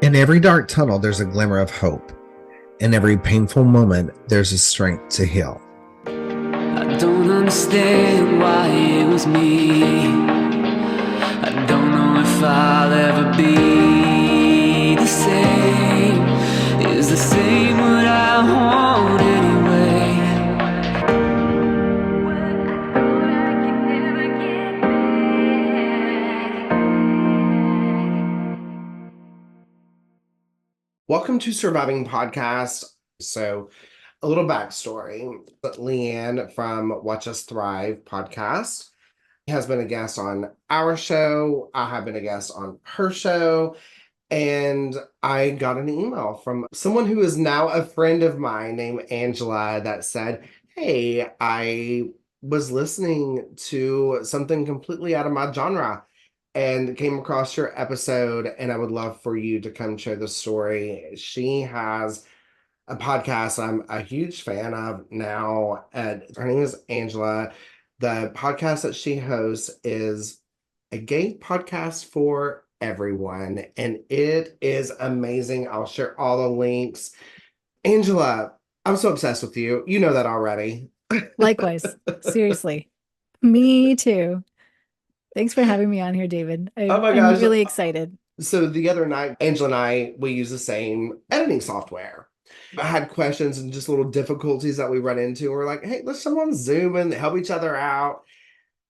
In every dark tunnel, there's a glimmer of hope. In every painful moment, there's a strength to heal. I don't understand why it was me. I don't know if I'll ever be the same. Is the same what I want anyway? Welcome to Surviving Podcast. So, a little backstory. Leanne from Watch Us Thrive podcast has been a guest on our show. I have been a guest on her show. And I got an email from someone who is now a friend of mine named Angela that said, "Hey, I was listening to something completely out of my genre and came across your episode, and I would love for you to come share the story." She has a podcast I'm a huge fan of now, and her name is Angela. The podcast that she hosts is a gay podcast for everyone, and it is amazing. I'll share all the links. Angela, I'm so obsessed with you. You know that already. Likewise. Seriously. Me too. Thanks for having me on here, David. Oh my I'm gosh. really excited. So the other night, Angela and I, we use the same editing software. I had questions and just little difficulties that we run into. We're like, hey, let's jump on Zoom and help each other out.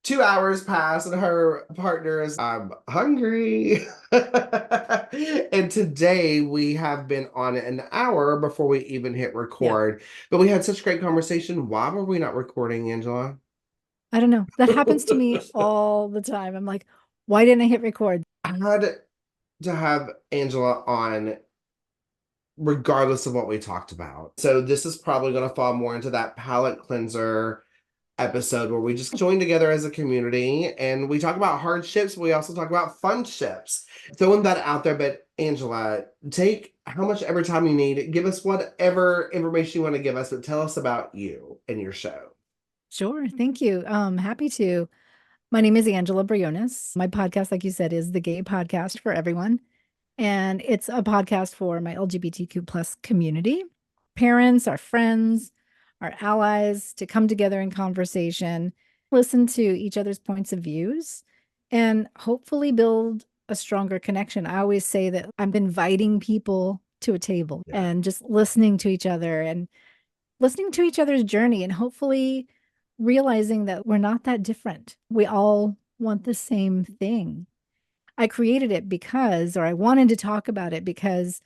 2 hours pass and her partner is, I'm hungry. And today we have been on an hour before we even hit record. Yeah. But we had such great conversation. Why were we not recording, Angela? I don't know. That happens to me all the time. I'm like, why didn't I hit record? I had to have Angela on regardless of what we talked about. So this is probably going to fall more into that palate cleanser episode where we just join together as a community and we talk about hardships, but we also talk about fun ships. Throwing that out there, but Angela, take how much ever time you need. Give us whatever information you want to give us, but tell us about you and your show. Sure. Thank you. Happy to. My name is Angela Briones. My podcast, like you said, is the Gay Podcast for Everyone. And it's a podcast for my LGBTQ plus community, parents, our friends, our allies, to come together in conversation, listen to each other's points of views, and hopefully build a stronger connection. I always say that I'm inviting people to a table and just listening to each other and listening to each other's journey and hopefully realizing that we're not that different. We all want the same thing. I created it because, or I wanted to talk about it because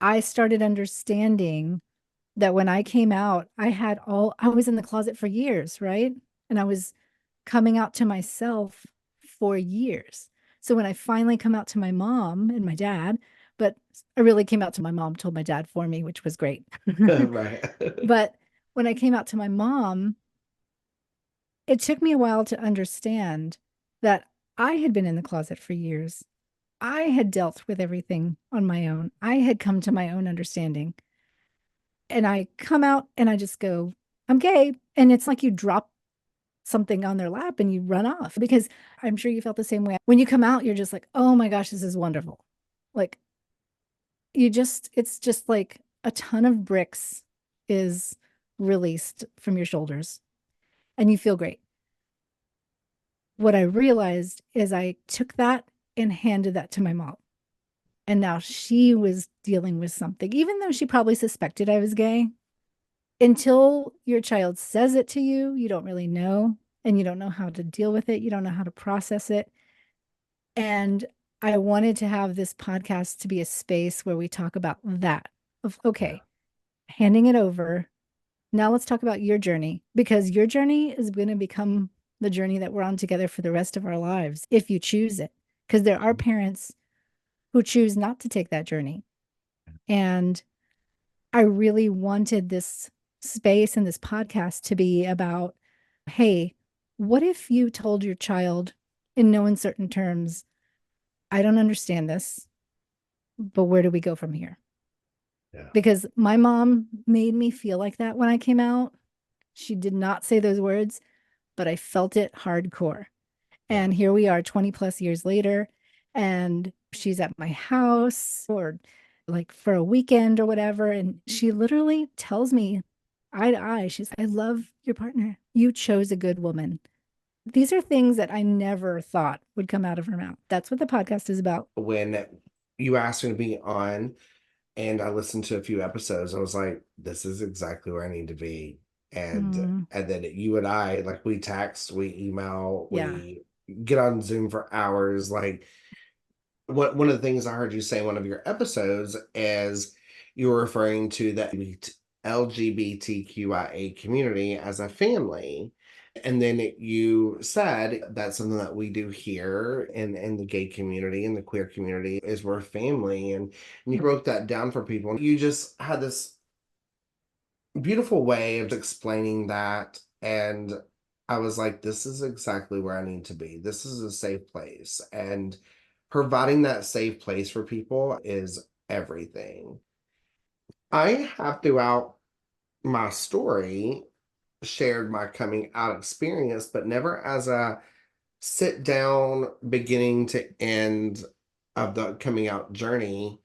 I started understanding that when I came out, I was in the closet for years, right? And I was coming out to myself for years. So when I finally come out to my mom and my dad, but I really came out to my mom, told my dad for me, which was great. Right. But when I came out to my mom, it took me a while to understand that I had been in the closet for years. I had dealt with everything on my own. I had come to my own understanding. And I come out and I just go, I'm gay. And it's like you drop something on their lap and you run off, because I'm sure you felt the same way. When you come out, you're just like, oh my gosh, this is wonderful. Like it's just like a ton of bricks is released from your shoulders and you feel great. What I realized is I took that and handed that to my mom. And now she was dealing with something, even though she probably suspected I was gay. Until your child says it to you, you don't really know, and you don't know how to deal with it. You don't know how to process it. And I wanted to have this podcast to be a space where we talk about that of, okay, handing it over. Now let's talk about your journey, because your journey is going to become the journey that we're on together for the rest of our lives, if you choose it. Because there are parents who choose not to take that journey. And I really wanted this space and this podcast to be about, hey, what if you told your child in no uncertain terms, I don't understand this, but where do we go from here? Yeah. Because my mom made me feel like that when I came out. She did not say those words, but I felt it hardcore. And here we are 20 plus years later. and she's at my house or like for a weekend or whatever. And she literally tells me eye to eye, she's, I love your partner. You chose a good woman. These are things that I never thought would come out of her mouth. That's what the podcast is about. When you asked me to be on and I listened to a few episodes, I was like, this is exactly where I need to be. Mm, And then you and I, like, we text, we email, yeah. we get on Zoom for hours. Like, one of the things I heard you say in one of your episodes is you were referring to the LGBTQIA community as a family. And then you said that's something that we do here in the gay community and the queer community is we're family. And you broke that down for people. And you just had this beautiful way of explaining that. And I was like, this is exactly where I need to be. This is a safe place. And providing that safe place for people is everything. I have throughout my story shared my coming out experience, but never as a sit down beginning to end of the coming out journey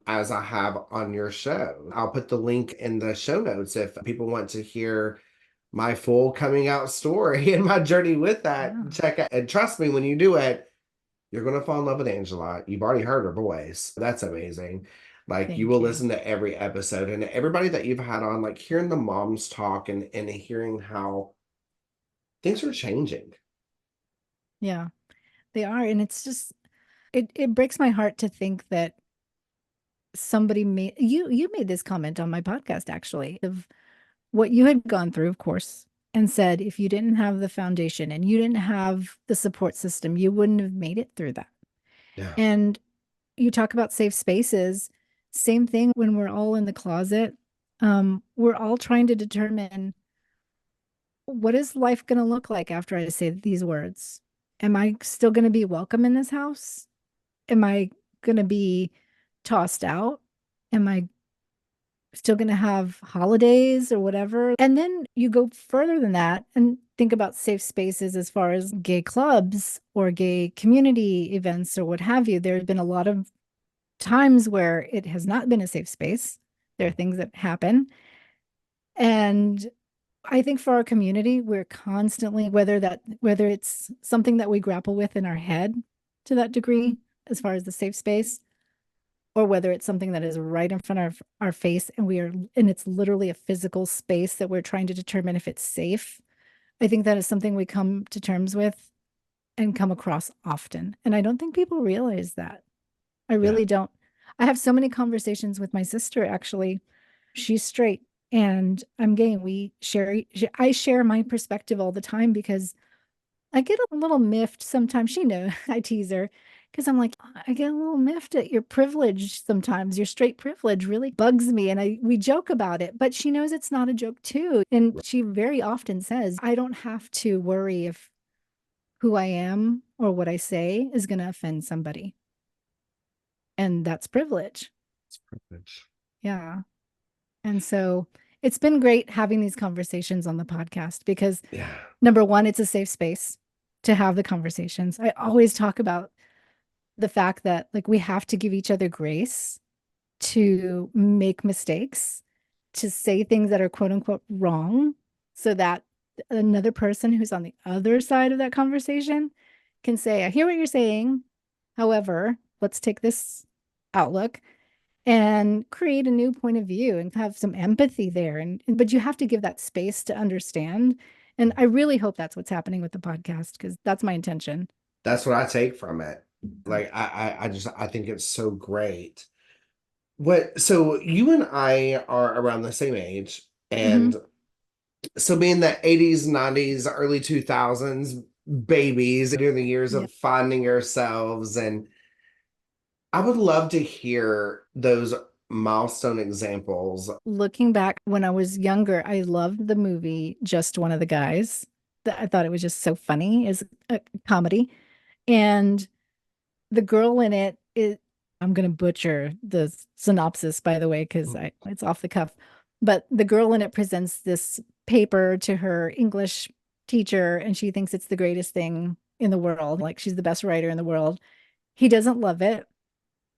as I have on your show. I'll put the link in the show notes if people want to hear my full coming out story and my journey with that. Yeah. Check it. And trust me, when you do it, you're going to fall in love with Angela. You've already heard her voice. That's amazing. Like, you Thank will you. listen to every episode and everybody that you've had on, like hearing the moms talk and hearing how things are changing. Yeah, they are. And it's just, it breaks my heart to think that somebody made you made this comment on my podcast actually of what you had gone through, of course, and said if you didn't have the foundation and you didn't have the support system, you wouldn't have made it through that. Yeah. And you talk about safe spaces, same thing when we're all in the closet. We're all trying to determine what is life going to look like after I say these words? Am I still going to be welcome in this house? Am I going to be tossed out? Am I still going to have holidays or whatever? And then you go further than that and think about safe spaces as far as gay clubs or gay community events or what have you. There have been a lot of times where it has not been a safe space. There are things that happen. And I think for our community, we're constantly, whether it's something that we grapple with in our head to that degree, as far as the safe space, or whether it's something that is right in front of our face and it's literally a physical space that we're trying to determine if it's safe. I think that is something we come to terms with and come across often. And I don't think people realize that. I Yeah. really don't. I have so many conversations with my sister, actually. She's straight and I'm gay. And I share my perspective all the time because I get a little miffed sometimes. She knows I tease her because I'm like, I get a little miffed at your privilege sometimes. Your straight privilege really bugs me. And we joke about it, but she knows it's not a joke too. And she very often says, I don't have to worry if who I am or what I say is going to offend somebody. And that's privilege. It's privilege. Yeah. And so it's been great having these conversations on the podcast because Yeah. number one, it's a safe space to have the conversations. I always talk about the fact that like we have to give each other grace to make mistakes, to say things that are quote unquote wrong, so that another person who's on the other side of that conversation can say, I hear what you're saying. However, let's take this outlook and create a new point of view and have some empathy there. But you have to give that space to understand. And I really hope that's what's happening with the podcast because that's my intention. That's what I take from it. Like, I think it's so great. So you and I are around the same age, Mhm. and so being the 80s, 90s, early 2000s babies during the years Yeah. of finding ourselves, and I would love to hear those milestone examples. Looking back when I was younger, I loved the movie Just One of the Guys. I thought it was just so funny as a comedy. And the girl in it is, I'm going to butcher the synopsis, by the way, because it's off the cuff. But the girl in it presents this paper to her English teacher, and she thinks it's the greatest thing in the world. Like she's the best writer in the world. He doesn't love it.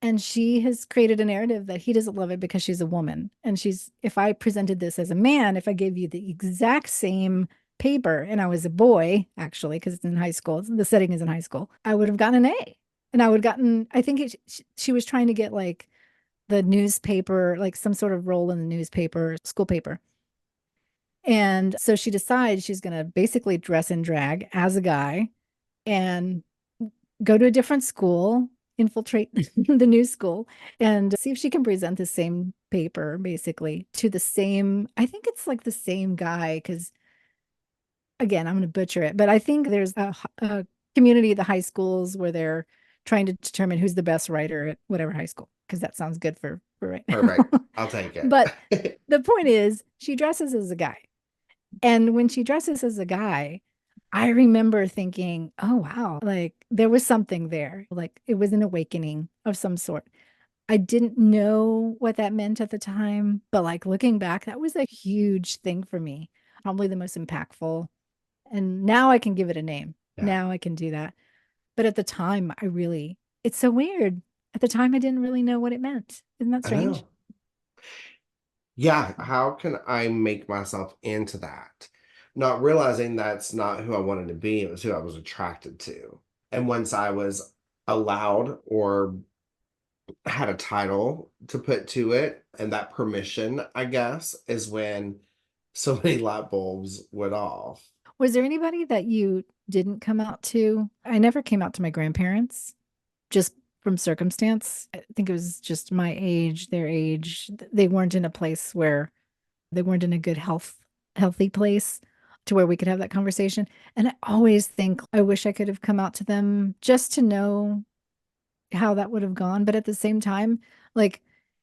And she has created a narrative that he doesn't love it because she's a woman. And if I presented this as a man, if I gave you the exact same paper and I was a boy, actually, because it's in high school, the setting is in high school, I would have gotten an A. And I would have gotten, I think she was trying to get like the newspaper, like some sort of role in the newspaper, school paper. And so she decides she's going to basically dress in drag as a guy and go to a different school, infiltrate the new school, and see if she can present the same paper basically to the same, I think it's like the same guy, because again, I'm going to butcher it, but I think there's a community at the high schools where they're trying to determine who's the best writer at whatever high school, because that sounds good for right now. Perfect. I'll take But it. the point is, she dresses as a guy. And when she dresses as a guy, I remember thinking, oh, wow, like there was something there. Like it was an awakening of some sort. I didn't know what that meant at the time, but like looking back, that was a huge thing for me, probably the most impactful. And now I can give it a name. Yeah, Now I can do that. But at the time, it's so weird. At the time, I didn't really know what it meant. Isn't that I strange? know. Yeah, how can I make myself into that? Not realizing that's not who I wanted to be, it was who I was attracted to. And once I was allowed or had a title to put to it, and that permission, I guess, is when so many light bulbs went off. Was there anybody that you didn't come out to? I never came out to my grandparents, just from circumstance. I think it was just my age, their age. They weren't in a place where they weren't in a good healthy place to where we could have that conversation. And I always think I wish I could have come out to them just to know how that would have gone. But at the same time, like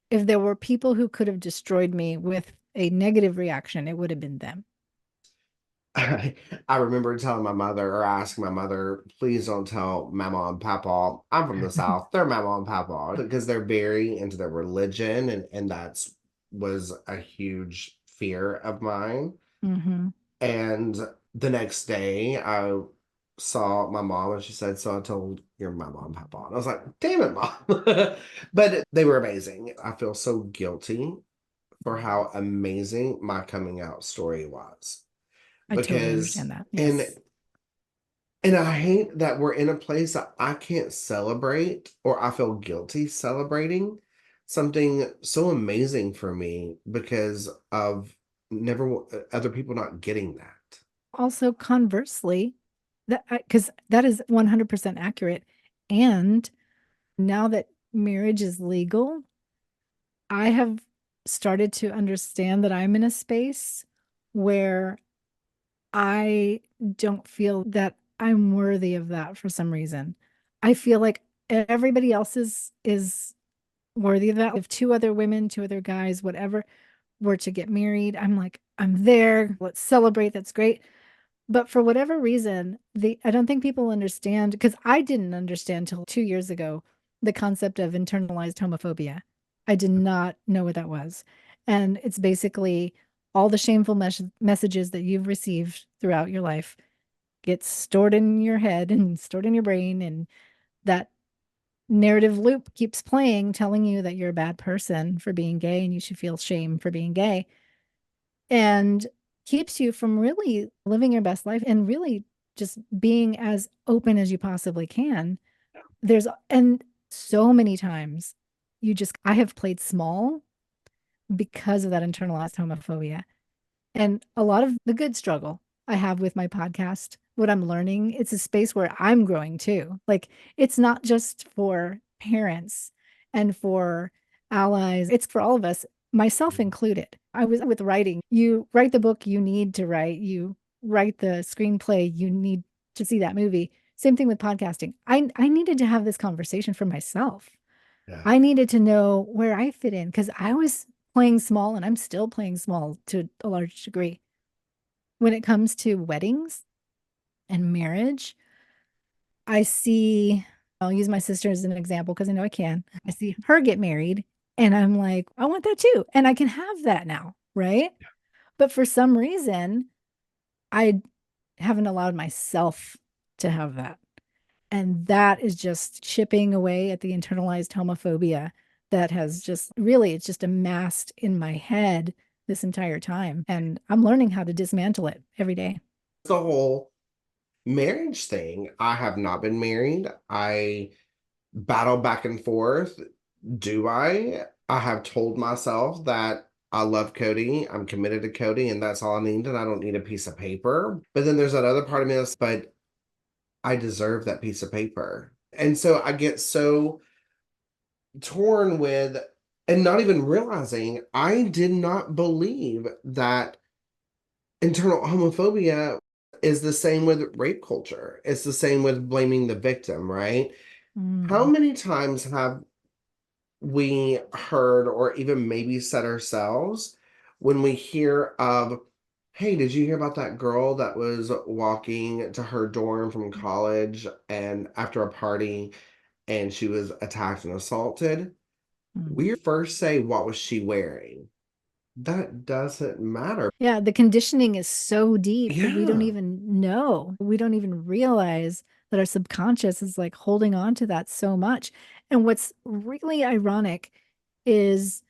if there were people who could have destroyed me with a negative reaction, it would have been them. I remember telling my mother or asking my mother, please don't tell Mama and Papa. I'm from the South. They're Mama and Papa because they're very into their religion, and that's was a huge fear of mine. Hmm. And the next day, I saw my mom and she said, so I told your mama and papa. And I was like, damn it, mom. But they were amazing. I feel so guilty for how amazing my coming out story was. I totally Because, understand that. and Yes. and I hate that we're in a place that I can't celebrate or I feel guilty celebrating something so amazing for me because of never other people not getting that. Also, conversely, that because that is 100% accurate. And now that marriage is legal, I have started to understand that I'm in a space where I don't feel that I'm worthy of that for some reason. I feel like everybody else is worthy of that. If two other women, two other guys, whatever, were to get married, I'm like, I'm there. Let's celebrate. That's great. But for whatever reason, I don't think people understand, because I didn't understand till 2 years ago the concept of internalized homophobia. I did not know what that was. And it's basically all the shameful messages that you've received throughout your life gets stored in your head and stored in your brain. And that narrative loop keeps playing, telling you that you're a bad person for being gay and you should feel shame for being gay, and keeps you from really living your best life and really just being as open as you possibly can. And so many times I have played small because of that internalized homophobia. And a lot of the good struggle I have with my podcast, what I'm learning, it's a space where I'm growing too. Like it's not just for parents and for allies, it's for all of us, myself included. I was with writing. You write the book you need to write, you write the screenplay you need to see that movie. Same thing with podcasting. I needed to have this conversation for myself. Yeah. I needed to know where I fit in because I was playing small and I'm still playing small to a large degree. When it comes to weddings and marriage, I'll use my sister as an example because I know I can. I see her get married and I'm like, I want that too. And I can have that now, right? But for some reason, I haven't allowed myself to have that. And that is just chipping away at the internalized homophobia that has just really, it's just amassed in my head this entire time. And I'm learning how to dismantle it every day. The whole marriage thing. I have not been married. I battle back and forth. Do I? I have told myself that I love Cody. I'm committed to Cody, and that's all I need, and I don't need a piece of paper. But then there's that other part of me that's, but I deserve that piece of paper. And so I get so torn with, and not even realizing I did not believe that internal homophobia is the same with rape culture. It's the same with blaming the victim, right? How Mm. many times have we heard or even maybe said ourselves when we hear of, hey, did you hear about that girl that was walking to her dorm from college and after a party and she was attacked and assaulted? Mm. We first say, what was she wearing? That doesn't matter. Yeah, the conditioning is so deep that we don't Yeah. even know. We don't even realize that our subconscious is like holding on to that so much. And what's really ironic is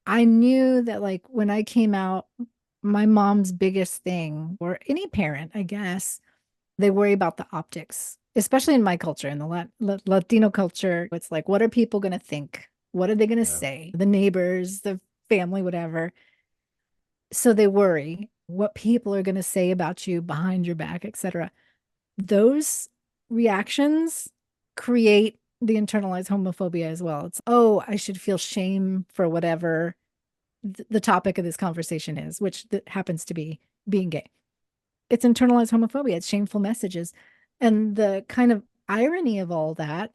I knew that like when I came out, my mom's biggest thing, or any parent, I guess, they worry about the optics, especially in my culture, in the Latino culture. It's like, what are people going to think? What are they going to Yeah. say? The neighbors, the family, whatever. So they worry what people are going to say about you behind your back, etc. Those reactions create the internalized homophobia as well. It's, oh, I should feel shame for whatever the topic of this conversation is, which happens to be being gay. It's internalized homophobia, it's shameful messages. And the kind of irony of all that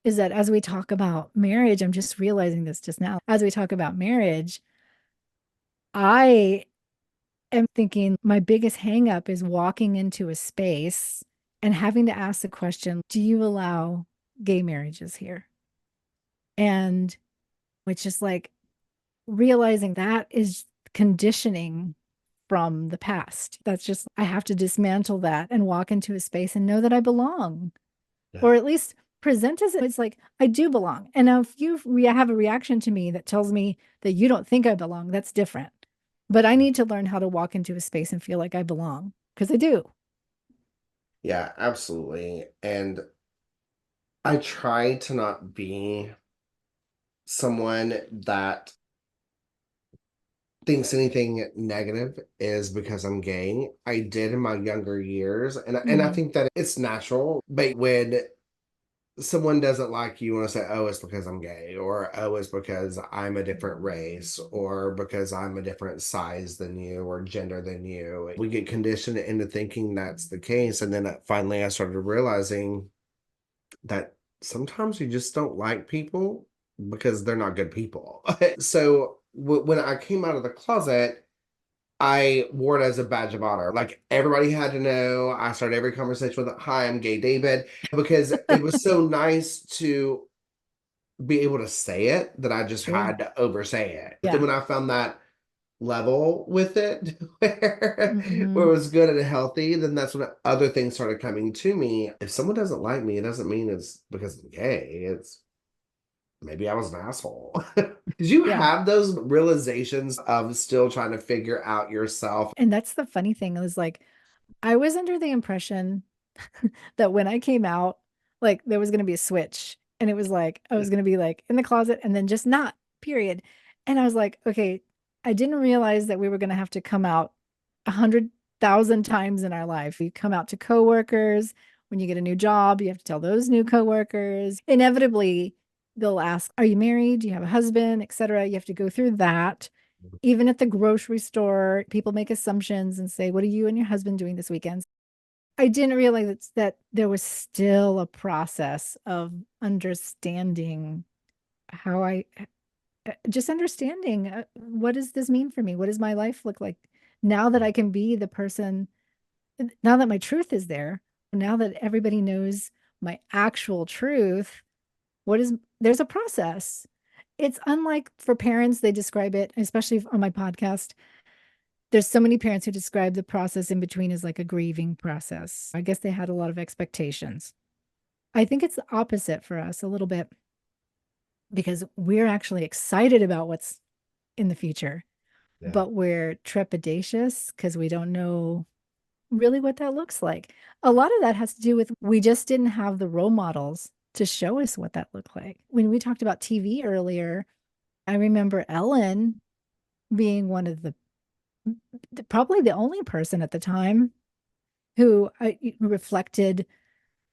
is that as we talk about marriage, I'm just realizing this just now, as we talk about marriage, I am thinking my biggest hangup is walking into a space and having to ask the question, do you allow gay marriages here? And which is like realizing that is conditioning from the past. That's just, I have to dismantle that and walk into a space and know that I belong, Yeah. or at least present as it's like I do belong. And now, if you have a reaction to me that tells me that you don't think I belong, that's different. But I need to learn how to walk into a space and feel like I belong because I do. Yeah, absolutely. And I try to not be someone that thinks anything negative is because I'm gay. I did in my younger years, and I Mhm. think that it's natural. But when someone doesn't like you, you want to say, "Oh, it's because I'm gay," or "Oh, it's because I'm a different race," or "Because I'm a different size than you or gender than you." We get conditioned into thinking that's the case, and then finally, I started realizing that sometimes you just don't like people because they're not good people. So when I came out of the closet, I wore it as a badge of honor. Like everybody had to know. I started every conversation with, "Hi, I'm gay David," because it was so nice to be able to say it that I just Sure. had to oversay it. But then Yeah. when I found that level with it where it Hmm. was good and healthy, then that's when other things started coming to me. If someone doesn't like me, it doesn't mean it's because I'm gay. It's maybe I was an asshole. Did you Yeah. have those realizations of still trying to figure out yourself? And that's the funny thing is like, I was under the impression that when I came out, like there was going to be a switch and it was like I was going to be like in the closet and then just not, period. And I was like, okay, I didn't realize that we were going to have to come out 100,000 times in our life. You come out to coworkers. When you get a new job, you have to tell those new coworkers. Inevitably, they'll ask, "Are you married? Do you have a husband?" etc. You have to go through that. Even at the grocery store, people make assumptions and say, "What are you and your husband doing this weekend?" I didn't realize that there was still a process of understanding how just understanding what does this mean for me? What does my life look like now that I can be the person, now that my truth is there, now that everybody knows my actual truth, there's a process. It's unlike for parents, they describe it, especially on my podcast. There's so many parents who describe the process in between as like a grieving process. I guess they had a lot of expectations. I think it's the opposite for us a little bit because we're actually excited about what's in the future, Yeah. but we're trepidatious because we don't know really what that looks like. A lot of that has to do with we just didn't have the role models to show us what that looked like. When we talked about TV earlier, I remember Ellen being one of the probably the only person at the time who reflected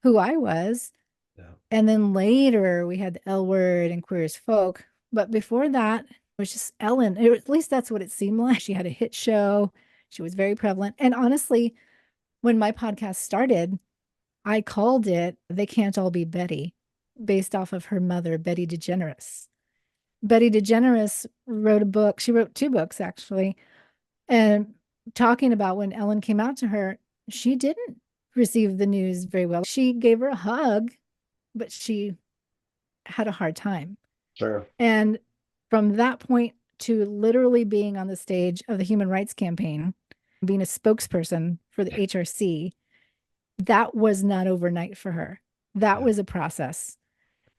who I was. Yeah. And then later we had the L Word and Queer as Folk. But before that, it was just Ellen. At least that's what it seemed like. She had a hit show. She was very prevalent. And honestly, when my podcast started, I called it They Can't All Be Betty, based off of her mother, Betty DeGeneres. Betty DeGeneres wrote a book. She wrote two books, actually, and talking about when Ellen came out to her, she didn't receive the news very well. She gave her a hug, but she had a hard time. Sure. And from that point to literally being on the stage of the Human Rights Campaign, being a spokesperson for the HRC, that was not overnight for her. That Yeah. was a process.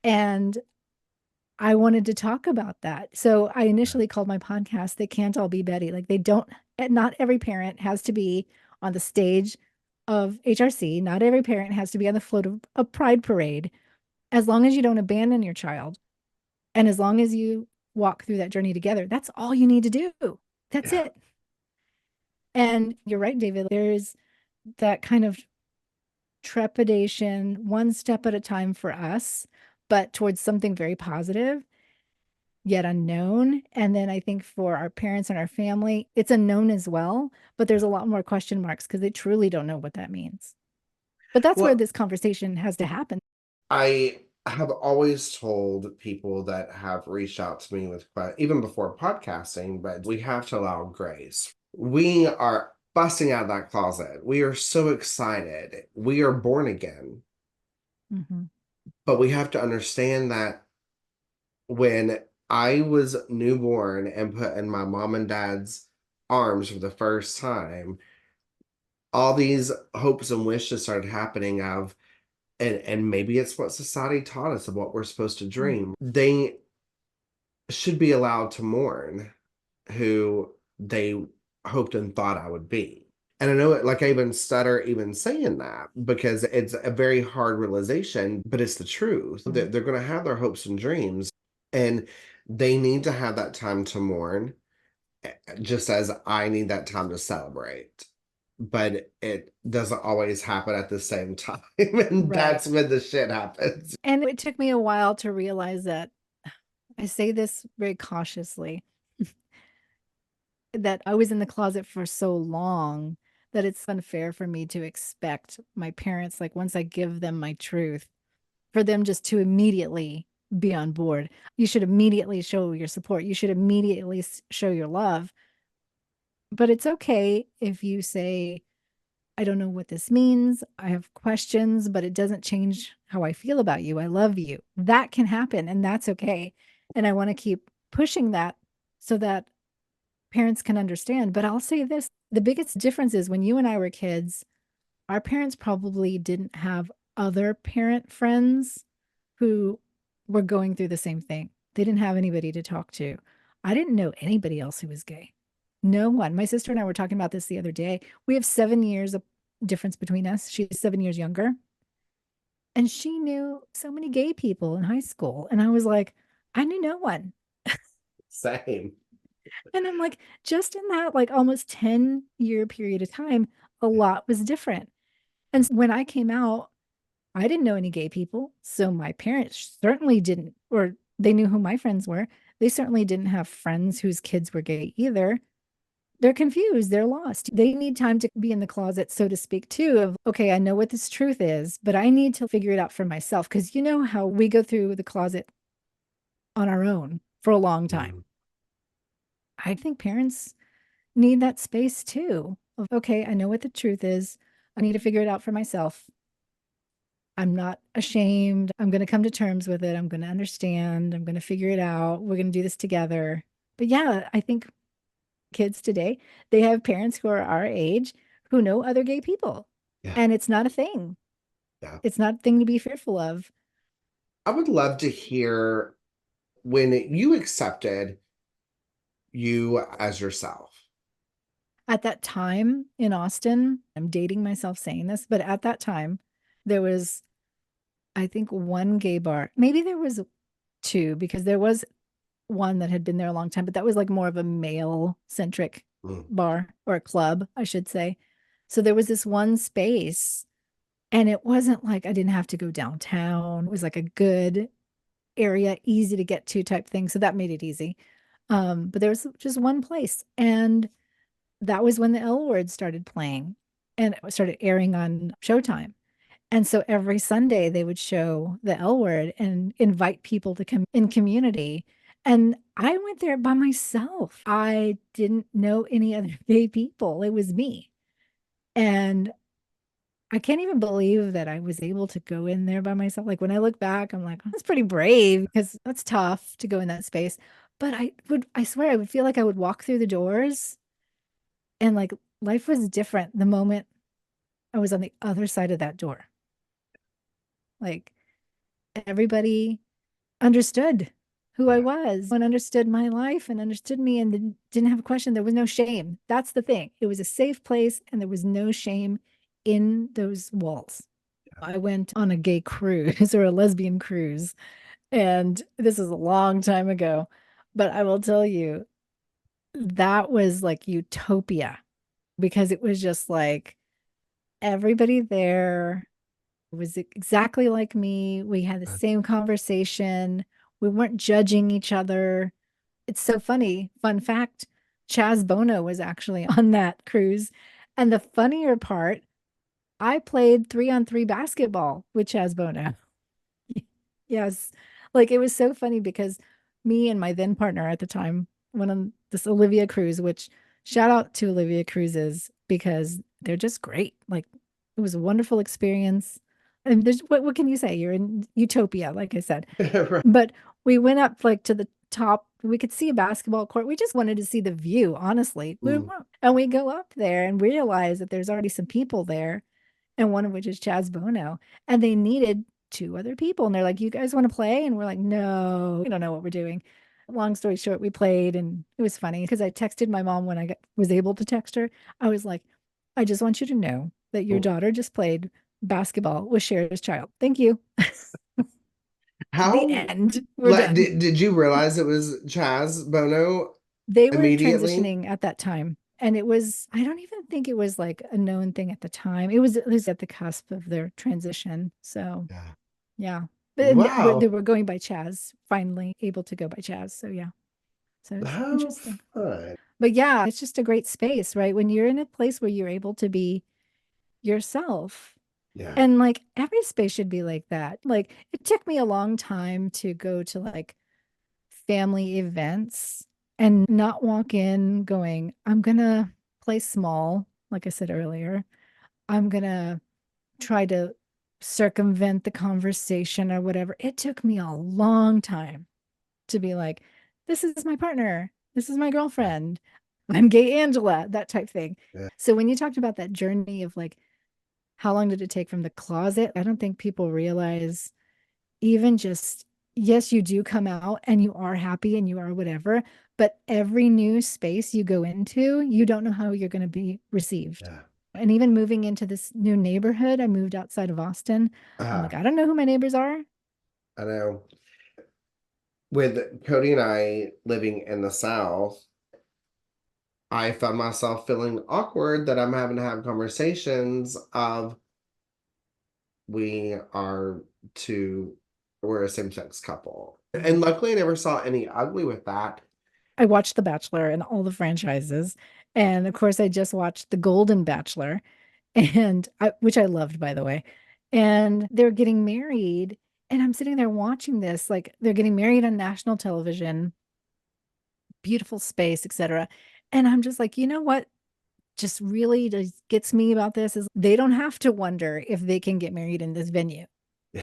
And I wanted to talk about that. So I initially called my podcast They Can't All Be Betty. Like they don't, not every parent has to be on the stage of HRC. Not every parent has to be on the float of a pride parade. As long as you don't abandon your child and as long as you walk through that journey together, that's all you need to do. That's Yeah. it. And you're right, David. There's that kind of trepidation, one step at a time for us, but towards something very positive, yet unknown. And then I think for our parents and our family, it's unknown as well, but there's a lot more question marks because they truly don't know what that means. But that's where Well, this conversation has to happen. I have always told people that have reached out to me with, even before podcasting, but we have to allow grace. We are busting out of that closet. We are so excited. We are born again, Mhm. but we have to understand that when I was newborn and put in my mom and dad's arms for the first time, all these hopes and wishes started happening of, and maybe it's what society taught us of what we're supposed to Mm. dream. They should be allowed to mourn who they hoped and thought I would be. And I know it, like I even stutter even saying that because it's a very hard realization, but it's the truth. They're going to have their hopes and dreams, and they need to have that time to mourn, just as I need that time to celebrate. But it doesn't always happen at the same time. And Right. that's when the shit happens. And it took me a while to realize that I say this very cautiously that I was in the closet for so long that it's unfair for me to expect my parents, like once I give them my truth, for them just to immediately be on board. You should immediately show your support. You should immediately show your love. But it's okay if you say, I don't know what this means. I have questions, but it doesn't change how I feel about you. I love you. That can happen, and that's okay. And I want to keep pushing that so that parents can understand. But I'll say this, the biggest difference is when you and I were kids, our parents probably didn't have other parent friends who were going through the same thing. They didn't have anybody to talk to. I didn't know anybody else who was gay. No one. My sister and I were talking about this the other day. We have 7 years of difference between us. She's 7 years younger. And she knew so many gay people in high school. And I was like, I knew no one. Same. And I'm like, just in that like almost 10-year period of time, a lot was different. And when I came out, I didn't know any gay people. So my parents certainly didn't, or they knew who my friends were. They certainly didn't have friends whose kids were gay either. They're confused. They're lost. They need time to be in the closet, so to speak, too, of, okay, I know what this truth is, but I need to figure it out for myself. Because you know how we go through the closet on our own for a long time. Mm. I think parents need that space too of, okay, I know what the truth is. I need to figure it out for myself. I'm not ashamed. I'm going to come to terms with it. I'm going to understand. I'm going to figure it out. We're going to do this together. But yeah, I think kids today, they have parents who are our age who know other gay people. Yeah. And it's not a thing. Yeah. It's not a thing to be fearful of. I would love to hear when you accepted you as yourself. At that time in Austin, I'm dating myself saying this, but at that time, there was, I think, one gay bar. Maybe there was two because there was one that had been there a long time, but that was like more of a male centric Mm. bar or a club, I should say. So there was this one space, and it wasn't like I didn't have to go downtown. It was like a good area, easy to get to type thing. So that made it easy. But there was just one place. And that was when the L Word started playing and it started airing on Showtime. And so every Sunday they would show the L Word and invite people to come in community. And I went there by myself. I didn't know any other gay people. It was me. And I can't even believe that I was able to go in there by myself. Like when I look back, I'm like, that's pretty brave because that's tough to go in that space. But I swear, I would feel like I would walk through the doors and like life was different the moment I was on the other side of that door. Like everybody understood who I Yeah. was and understood my life and understood me and didn't have a question. There was no shame. That's the thing. It was a safe place and there was no shame in those walls. I went on a gay cruise or a lesbian cruise, and this is a long time ago, but I will tell you that was like utopia because it was just like everybody there was exactly like me. We had the same conversation. We weren't judging each other. It's so funny. Fun fact, Chaz Bono was actually on that cruise. And the funnier part, I played 3-on-3 basketball with Chaz Bono. Yes. Like it was so funny because me and my then partner at the time went on this Olivia cruise, which shout out to Olivia Cruises because they're just great. Like it was a wonderful experience. And there's what can you say? You're in utopia, like I said. Right. But we went up like to the top. We could see a basketball court. We just wanted to see the view, honestly. Mm. And we go up there and realize that there's already some people there and one of which is Chaz Bono. And they needed two other people. And they're like, you guys want to play? And we're like, no, we don't know what we're doing. Long story short, we played and it was funny because I texted my mom when was able to text her. I was like, I just want you to know that your Mm. daughter just played basketball with Cher's child. Thank you. The How end. We're done. did you realize it was Chaz Bono They were immediately? transitioning at that time. And it was, I don't even think it was like a known thing at the time. It was at the cusp of their transition. So Yeah. yeah. But they Wow. were going by Chaz, finally able to go by Chaz. So yeah. So it's How interesting. fun. But yeah, it's just a great space, right? When you're in a place where you're able to be yourself. Yeah. And like every space should be like that. Like it took me a long time to go to like family events and not walk in going, I'm gonna play small, like I said earlier. I'm gonna try to circumvent the conversation or whatever. It took me a long time to be like, this is my partner, this is my girlfriend, I'm gay Angela, that type thing. Yeah. So when you talked about that journey of like, how long did it take from the closet? I don't think people realize even just, yes, you do come out and you are happy and you are whatever, but every new space you go into, you don't know how you're going to be received. Yeah. And even moving into this new neighborhood, I moved outside of Austin. I'm like, Ah, I don't know who my neighbors are. I know. With Cody and I living in the South, I found myself feeling awkward that I'm having to have conversations of we are two, we're a same-sex couple. And luckily I never saw any ugly with that. I watched The Bachelor and all the franchises. And of course, I just watched The Golden Bachelor, which I loved, by the way. And they're getting married. And I'm sitting there watching this, like they're getting married on national television, beautiful space, etc. And I'm just like, you know what? Just really just gets me about this is they don't have to wonder if they can get married in this venue.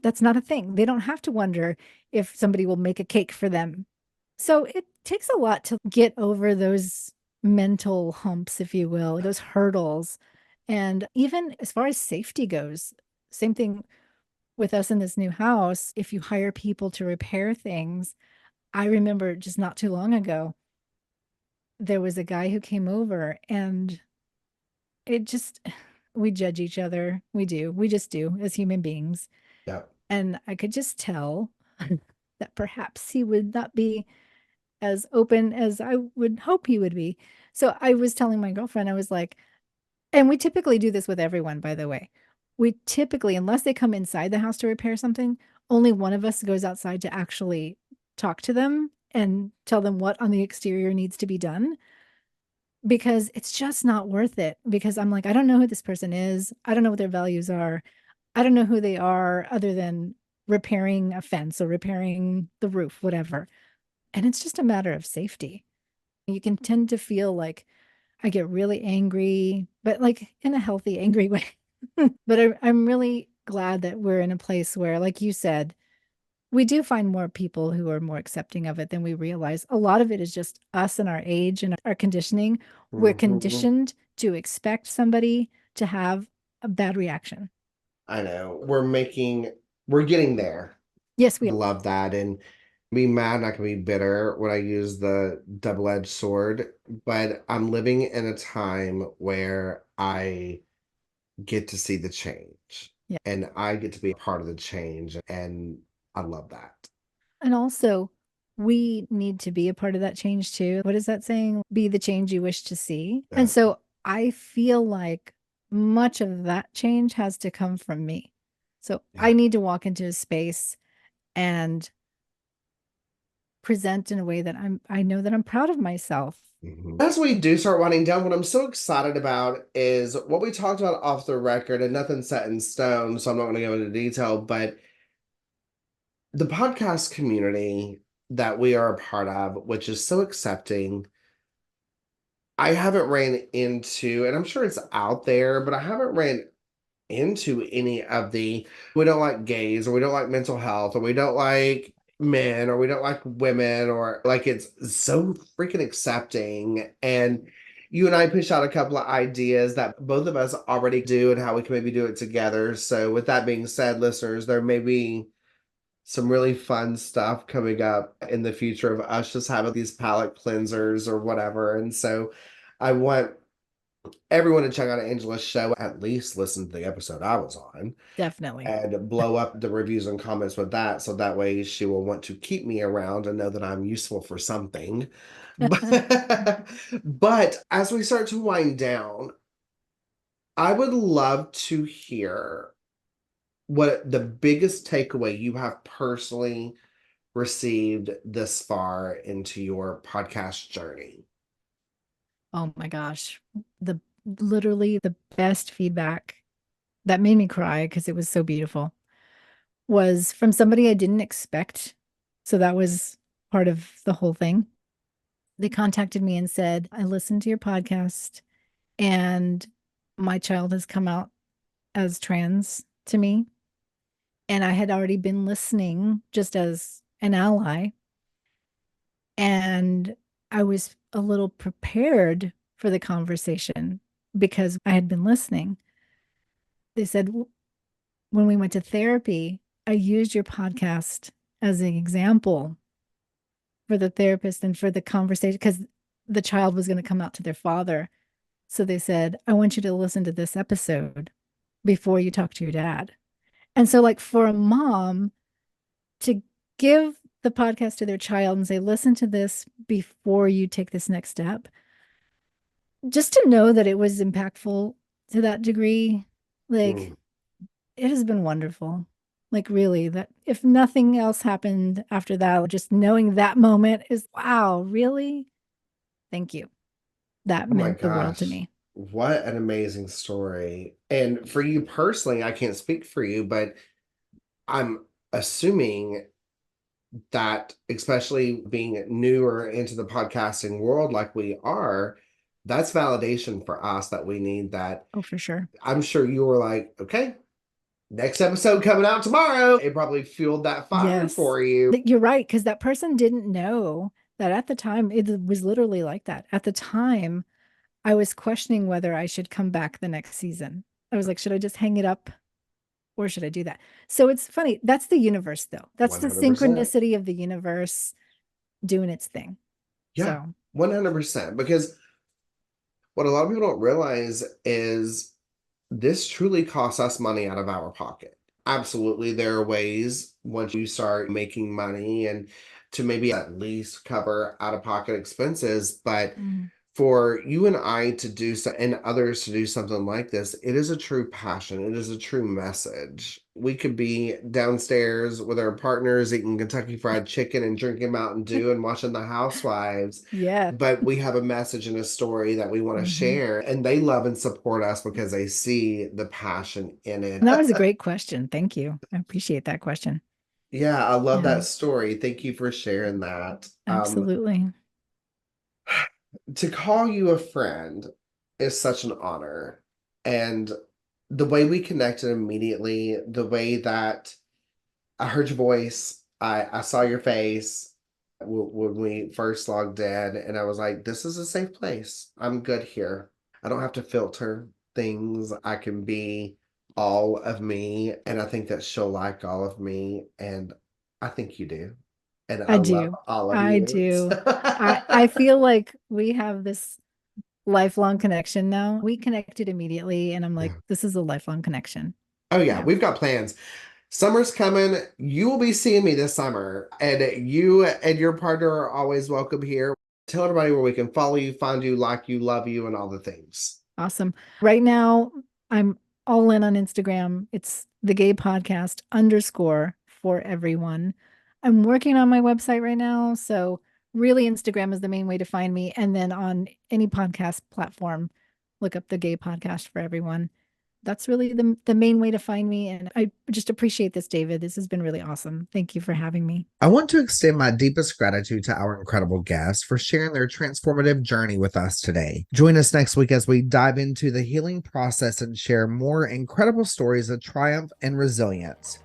That's not a thing. They don't have to wonder if somebody will make a cake for them. So it takes a lot to get over those mental humps, if you will, those hurdles. And even as far as safety goes, same thing. with us in this new house, if you hire people to repair things, I remember just not too long ago, there was a guy who came over and it just, we judge each other. We do. We just do as human beings. Yeah. And I could just tell that perhaps he would not be as open as I would hope he would be. So I was telling my girlfriend, I was like, and we typically do this with everyone, by the way. We typically, unless they come inside the house to repair something, only one of us goes outside to actually talk to them and tell them what on the exterior needs to be done because it's just not worth it. Because I'm like, I don't know who this person is. I don't know what their values are. I don't know who they are other than repairing a fence or repairing the roof, whatever. And it's just a matter of safety. You can tend to feel like I get really angry, but like in a healthy, angry way. But I'm really glad that we're in a place where, like you said, we do find more people who are more accepting of it than we realize. A lot of it is just us and our age and our conditioning. We're Mhm. conditioned to expect somebody to have a bad reaction. I know. We're getting there. Yes, we are. Love that. And be mad, not gonna be bitter when I use the double-edged sword. But I'm living in a time where I get to see the change Yeah. and I get to be a part of the change. And I love that. And also, we need to be a part of that change too. What is that saying? Be the change you wish to see. And Yeah. so I feel like much of that change has to come from me. So I Yeah. need to walk into a space and present in a way that I know that I'm proud of myself. Mhm. As we do start winding down, what I'm so excited about is what we talked about off the record, and nothing's set in stone, so I'm not going to go into detail, but the podcast community that we are a part of, which is so accepting, I haven't ran into, and I'm sure it's out there, but I haven't ran into any of the we don't like gays or we don't like mental health or we don't like men or we don't like women or like it's so freaking accepting. And you and I pushed out a couple of ideas that both of us already do and how we can maybe do it together. So with that being said, listeners, there may be some really fun stuff coming up in the future of us just having these palate cleansers or whatever. And so I want everyone to check out Angela's show, at least listen to the episode I was on, Definitely. and blow up the reviews and comments with that. So that way she will want to keep me around and know that I'm useful for something. But as we start to wind down, I would love to hear what the biggest takeaway you have personally received this far into your podcast journey. Oh my gosh. The literally the best feedback that made me cry because it was so beautiful was from somebody I didn't expect. So that was part of the whole thing. They contacted me and said, I listened to your podcast and my child has come out as trans to me. And I had already been listening just as an ally. And I was a little prepared for the conversation because I had been listening. They said, when we went to therapy, I used your podcast as an example for the therapist and for the conversation because the child was going to come out to their father. So they said, I want you to listen to this episode before you talk to your dad. And so, like, for a mom to give the podcast to their child and say, listen to this before you take this next step, just to know that it was impactful to that degree, like, Mm. it has been wonderful. Like, really, that if nothing else happened after that, just knowing that moment is wow, really? Thank you. That Oh my meant the world to gosh. me. What an amazing story. And for you personally, I can't speak for you, but I'm assuming that, especially being newer into the podcasting world like we are, that's validation for us that we need that. Oh, for sure. I'm sure you were like, okay, next episode coming out tomorrow. It probably fueled that fire Yes. for you. You're right, because that person didn't know that at the time it was literally like that. At the time, I was questioning whether I should come back the next season. I was like, should I just hang it up or should I do that? So it's funny. That's the universe, though. That's the 100%. synchronicity of the universe doing its thing. Yeah, So 100%. Because what a lot of people don't realize is this truly costs us money out of our pocket. Absolutely, there are ways once you start making money and to maybe at least cover out of pocket expenses. But mm, for you and I to do so and others to do something like this, it is a true passion. It is a true message. We could be downstairs with our partners eating Kentucky Fried Chicken and drinking Mountain Dew and watching The Housewives, yeah. but we have a message and a story that we want to Mhm. share, and they love and support us because they see the passion in it. And that was a great question. Thank you. I appreciate that question. Yeah, I love Yeah, that story. Thank you for sharing that. absolutely. To call you a friend is such an honor. And the way we connected immediately, the way that I heard your voice, I saw your face when we first logged in, and I was like, this is a safe place. I'm good here. I don't have to filter things. I can be all of me. And I think that she'll like all of me. And I think you do. And I I love do. all of I you. do. I feel like we have this lifelong connection now. We connected immediately, and I'm like, Yeah. this is a lifelong connection. Oh, yeah. Yeah. We've got plans. Summer's coming. You will be seeing me this summer, and you and your partner are always welcome here. Tell everybody where we can follow you, find you, like you, love you, and all the things. Awesome. Right now, I'm all in on Instagram. It's the gay podcast _ for everyone. I'm working on my website right now. So, really, Instagram is the main way to find me. And then on any podcast platform, look up the gay podcast for everyone. That's really the main way to find me. And I just appreciate this, David. This has been really awesome. Thank you for having me. I want to extend my deepest gratitude to our incredible guests for sharing their transformative journey with us today. Join us next week as we dive into the healing process and share more incredible stories of triumph and resilience.